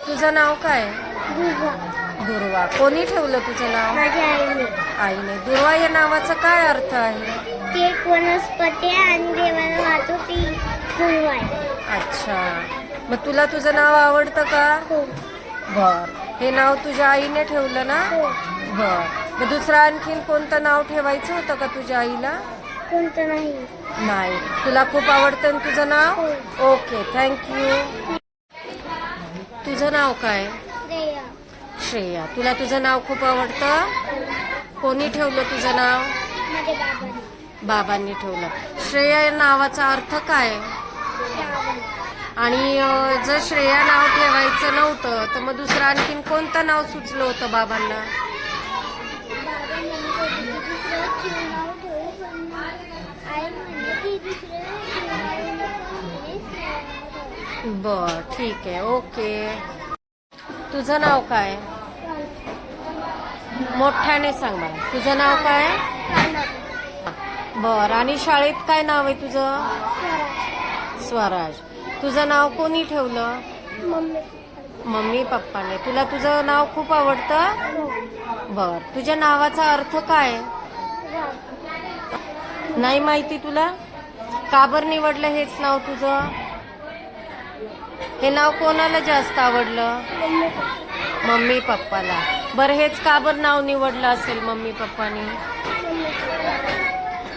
तुझं नाव काय? दुर्वा. दुर्वा. कोणी ठेवलं तुझं नाव? माझ्या आईने. आईने. दुर्वा या नावाचा काय अर्थ आहे? ती एक वनस्पती आहे आणि देवाला वाहतो ती दुर्वा आहे. अच्छा. मग तुला तुझं नाव आवडतं का? हो. बर. हे नाव तुझ्या आईने ठेवलं ना? हो. बर. मग दुसरं आणखीन कोणतं नाव ठेवायचं होतं का तुझ्या आईला? कोणतं नाही. नाही. तुला खूप आवडतं ना तुझं नाव? हो. Okay, thank you. तुझं नाव काय? श्रेया. श्रेया. तुला तुझं नाव खूप आवडतं? कोणी ठेवलं तुझं नाव? माझ्या बाबाने. बाबांनी ठेवलं. श्रेया या नावाचा अर्थ काय? श्रावण. आणि जर श्रेया नाव ठेवायचं नव्हतं तर मग दुसरं आणखीन कोणतं नाव सुचलं होतं बाबांना? बाबा म्हणे दुसरं चिव नाव ठेवू पण आई म्हणे की दुसरं चिव नाव नको म्हणे श्रेया नाव ठेवू. बर, ठीक आहे. ओके. तुझं नाव काय? मोठ्याने सांग मला. तुझं नाव काय? बर. आणि शाळेत काय नाव आहे तुझं? स्वराज. तुझं नाव कोणी ठेवलं? मम्मी. मम्मी पप्पाने. तुला तुझं नाव खूप आवडतं? बर. तुझ्या नावाचा अर्थ काय? नाही माहिती तुला? का बरं निवडलं हेच नाव तुझं? हे नाव कोणाला जास्त आवडलं? मम्मी पप्पाला. बरं, हेच का बरं नाव निवडलं असेल मम्मी पप्पानी?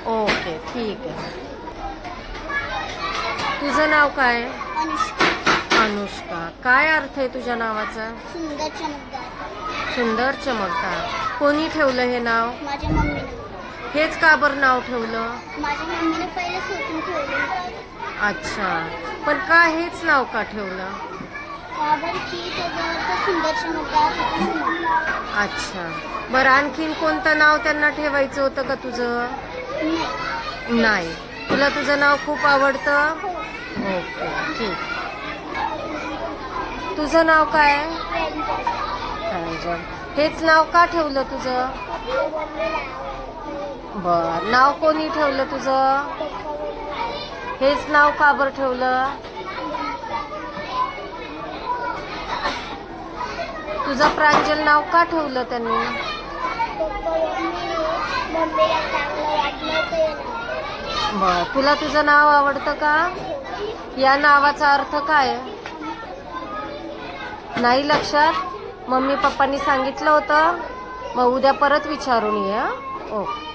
ओके, ठीक आहे. तुझं नाव काय? अनुष्का. अनुष्का. काय अर्थ आहे तुझ्या नावाचा? सुंदर चमकदार. सुंदर चमकदार. कोणी ठेवलं हे नाव? माझ्या मम्मीने. हेच का बरं नाव ठेवलं? माझ्या मम्मीने पहिले सोचून ठेवलं. अच्छा. पण का हेच नाव का ठेवलं? बाबर की त्याच्यावर सुंदर चमकदार होतं. अच्छा. बरं, आणखीन कोणतं नाव त्यांना ठेवायचं होतं का तुझं? नाही. तुला तुझं नाव खूप आवडतं? ओके, ठीक. तुझं नाव काय? रंजन. हेच नाव का ठेवलं तुझं? बर. नाव कोणी ठेवलं तुझं? हेच नाव का बरं ठेवलं? तुझं प्रांजल नाव का ठेवलं त्यांनी? बर. तुला तुझं नाव आवडतं का? या नावाचा अर्थ काय? नाही लक्षात? मम्मी पप्पांनी सांगितलं होतं? मग उद्या परत विचारून ये. ओके.